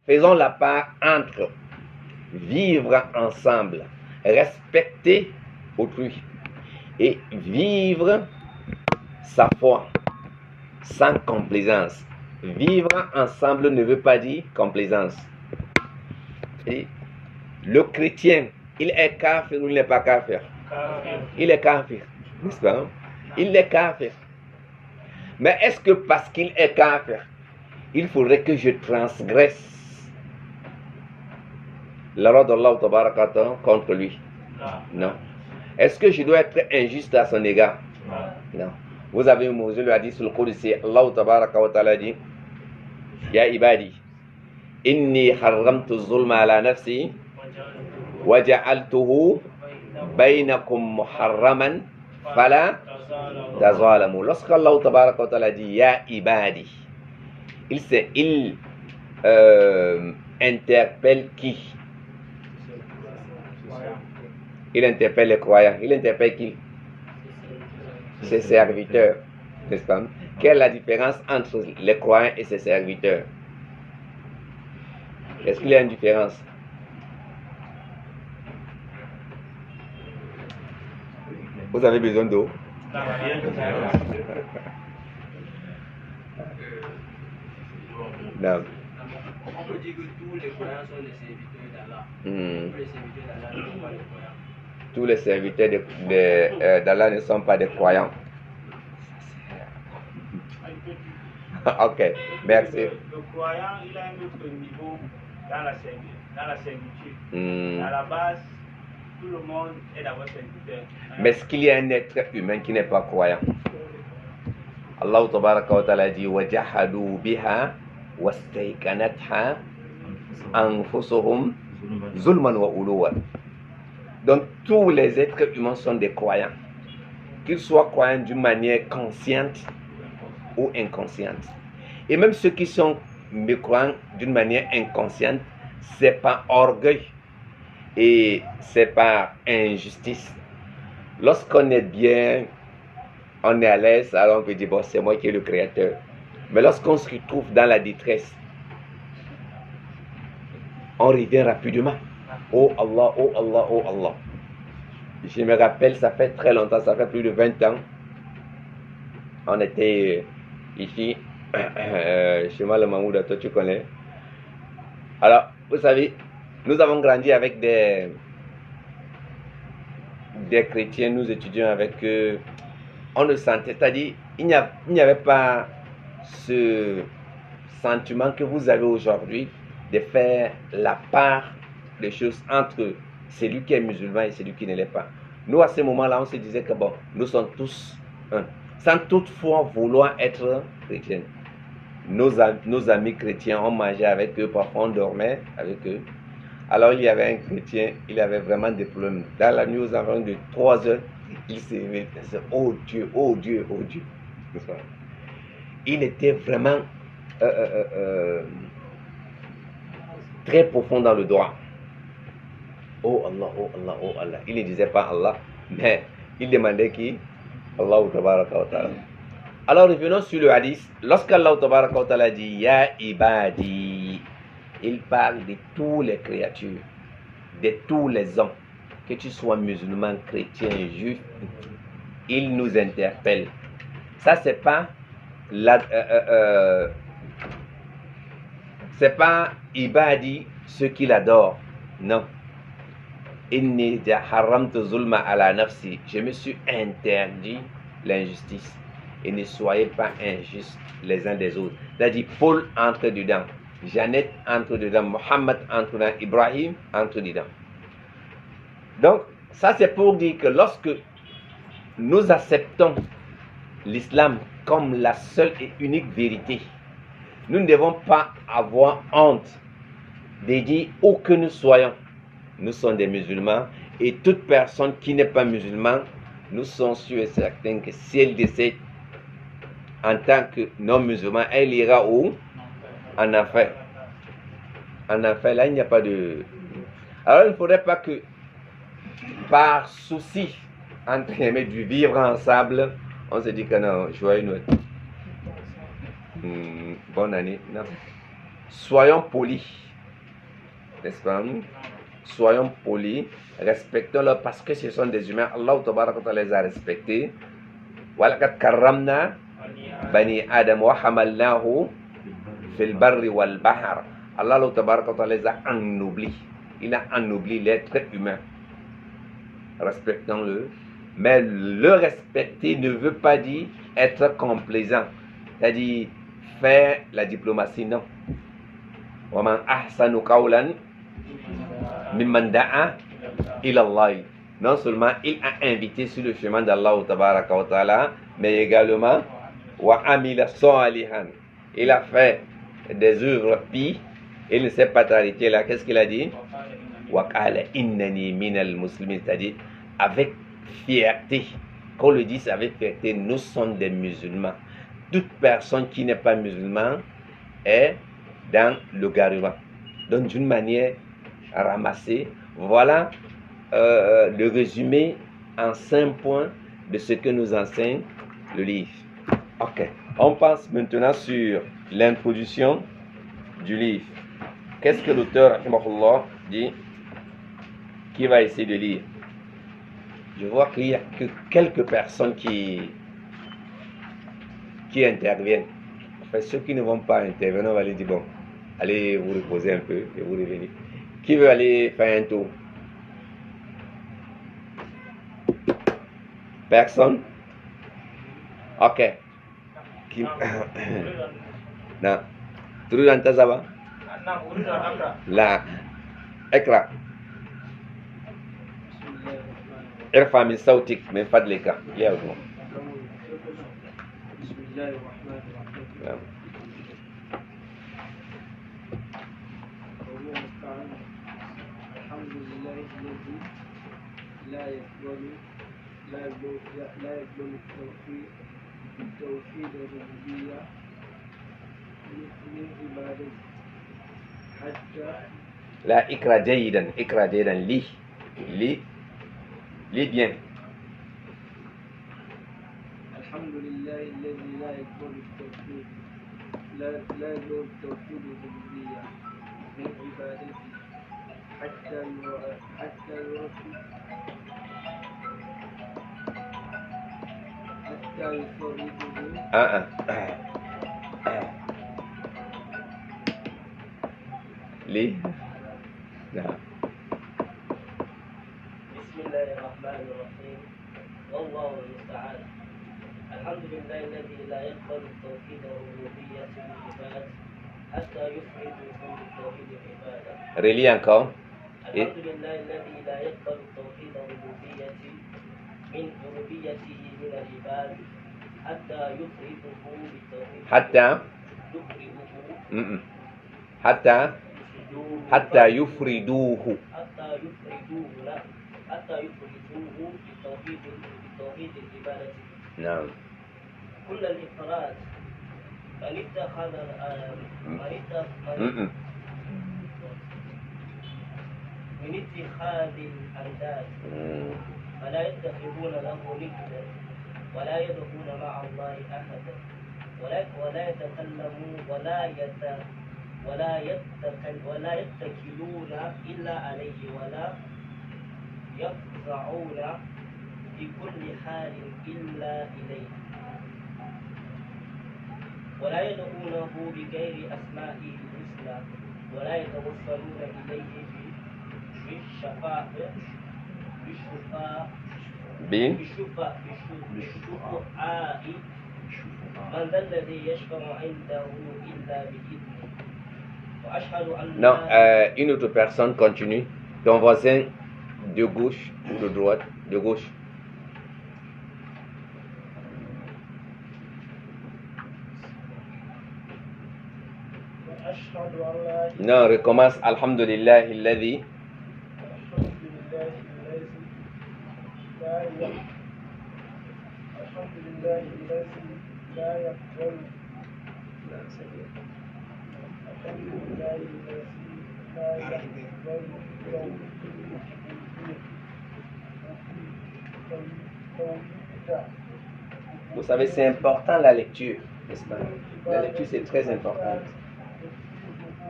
faisons la part entre vivre ensemble, respecter autrui et vivre sa foi sans complaisance. Vivre ensemble ne veut pas dire complaisance. Et le chrétien, il est kafir ou il n'est pas kafir? Il est kafir, n'est-ce pas? Il est kafir. Mais est-ce que parce qu'il est kafir, il faudrait que je transgresse la loi d'Allah contre lui? Non. Est-ce que je dois être injuste à son égard? Non. Vous avez Moïse lui a dit sur le Qudsi, Allah tabaraka wa ta'ala dit, Ya ibadi, inni haramtu zulma ala nafsi wa ja'altuhu bainakum muharraman fala tazalamu. Lorsque Allah tabaraka wa ta'ala dit Ya ibadi, il interpelle qui? Il interpelle les croyants. Il interpelle qui? Ses serviteurs, n'est-ce pas? Quelle est la différence entre les croyants et ses serviteurs? Est-ce qu'il y a une différence? Vous avez besoin d'eau? Non. On peut dire que tous les croyants sont les serviteurs d'Allah. Tous les serviteurs d'Allah ne sont pas les croyants. Tous les serviteurs d'Allah ne sont pas des croyants. Ok, merci. Le croyant, il a un autre niveau dans la servitude. À la base, tout le monde est d'abord serviteur. Mais est-ce qu'il y a un être humain qui n'est pas croyant? Allah tabaraka wa ta'ala dit وَجَحَدُوا بِهَا وَاسْتَيْقَنَتْهَا أَنفُسُهُمْ ظُلْمًا وَعُلُوًّا. Donc tous les êtres humains sont des croyants, qu'ils soient croyants d'une manière consciente ou inconsciente. Et même ceux qui sont mécroyants d'une manière inconsciente, c'est par orgueil et c'est par injustice. Lorsqu'on est bien, on est à l'aise, alors on peut dire bon, c'est moi qui est le créateur. Mais lorsqu'on se retrouve dans la détresse, on revient rapidement. Oh Allah, oh Allah, oh Allah. Je me rappelle, ça fait très longtemps, ça fait plus de 20 ans. On était ici, chez moi, le Mahmoud, toi tu connais. Alors, vous savez, nous avons grandi avec des chrétiens, nous étudions avec eux. On le sentait, c'est-à-dire, il n'y avait pas ce sentiment que vous avez aujourd'hui de faire la part des choses entre celui qui est musulman et celui qui ne l'est pas. Nous, à ce moment-là, on se disait que bon, nous sommes tous un, sans toutefois vouloir être chrétiens. Nos amis chrétiens, on mangeait avec eux, parfois on dormait avec eux. Alors il y avait un chrétien, il avait vraiment des problèmes. Dans la nuit, aux environs de 3 heures, il s'est réveillé, il disait, oh Dieu, oh Dieu, oh Dieu. Il était vraiment très profond dans le droit. Oh Allah, oh Allah, oh Allah. Il ne disait pas Allah, mais il demandait qui? Allah tabaraka wa ta'ala. Alors revenons sur le hadith. Lorsqu'Allah tabaraka wa ta'ala dit Ya ibadi, il parle de toutes les créatures, de tous les hommes, que tu sois musulman, chrétien, juif, il nous interpelle. Ça c'est pas c'est pas ibadi ceux qui l'adorent, non. Inni haramtu zulma ala nafsi, je me suis interdit l'injustice. Et ne soyez pas injustes les uns des autres. C'est-à-dire Paul entre dedans, Jeannette entre dedans, Mohammed entre dedans, Ibrahim entre dedans. Donc ça c'est pour dire que lorsque nous acceptons l'islam comme la seule et unique vérité, nous ne devons pas avoir honte de dire où que nous soyons. Nous sommes des musulmans et toute personne qui n'est pas musulman, nous sommes sûrs et certains que si elle décède en tant que non-musulman, elle ira où? En enfer. En enfer, là, il n'y a pas de... Alors, il ne faudrait pas que, par souci, entre guillemets, du vivre ensemble, on se dit que non, joyeux Noël. Bonne année. Non. Soyons polis. n'est-ce pas? Soyons polis, respectons-les parce que ce sont des humains. Allah tabaraka wa ta'ala les a respectés. وَلَقَدْ كَرَّمْنَا بَنِي آدَمَ وَحَمَلْنَاهُ فِي الْبَرِّ وَالْبَحْرِ. Allah tabaraka wa ta'ala les a ennoblis. Il a ennobli l'être humain. Respectons-le. Mais le respecter ne veut pas dire être complaisant. C'est-à-dire faire la diplomatie, non. وَمَنْ أَحْسَنُ قَوْلًا مِمَّنْ دَعَا إِلَى اللَّهِ. Non seulement il a invité sur le chemin d'Allah tabaraka wa ta'ala, mais également وَعَمِلَ صَالِحًا. Il a fait des œuvres pies. Il ne s'est pas arrêté là. Qu'est-ce qu'il a dit? وَقَالَ إِنَّنِي مِنَ الْمُسْلِمِينَ. C'est-à-dire avec fierté. Qu'on le dise avec fierté, nous sommes des musulmans. Toute personne qui n'est pas musulman est dans le garement. Donc d'une manière ramassée, voilà le résumé en 5 points de ce que nous enseigne le livre. Ok, on passe maintenant sur l'introduction du livre. Qu'est-ce que l'auteur dit? Qui va essayer de lire? Je vois qu'il n'y a que quelques personnes qui interviennent. Enfin, ceux qui ne vont pas intervenir, on va les dire bon, allez vous reposer un peu et vous revenez. Qui veut aller faire un tour? Personne? Ok. Qui... Non. Tout dans ta zaba? Là. Écran. ارفع من صوتك من فضلك يا ابو. بسم الله الرحمن الرحيم. وهو المستعان. الحمد لله الذي لا يقبل التوحيد الربوبية من عباده حتى. لا اقرأ جيدا، اقرأ جيدا. لي bien. الحمد لله الذي لا يقبل التوحيد لا يقبل التوحيد الربوبية من عبادته حتى يفرده. ليه؟ نعم. بسم الله الرحمن الرحيم. والله المستعان. الحمد لله الذي لا يقبل التوحيد الربوبية بالعباد حتى يفرده بالتوحيد العبادة. Relis encore. الحمد لله الذي لا يقبل التوحيد الربوبية من ربوبيته من العباد حتى يفرده بالتوحيد. حتى يفردوه بالتوحيد العبادة. نعم. كل الإفراد من اتخذ من اتخاذ الأنداد فلا يتخذون له ندا ولا يدعون مع الله أحدا ولا يتكلمون ولا يتكلون إلا عليه ولا يفزعون في كل حال إلا إليه ولا يدعونه بغير أسمائه الحسنى ولا يتوصلون إليه بالشفاعة من ذا الذي يشفع عنده إلا بإذنه. Non, une autre personne continue. Ton voisin de gauche ou de droite? De gauche. Non, recommence. Alhamdulillah alladhi. Vous savez, c'est important la lecture, n'est-ce pas? La lecture, c'est très important.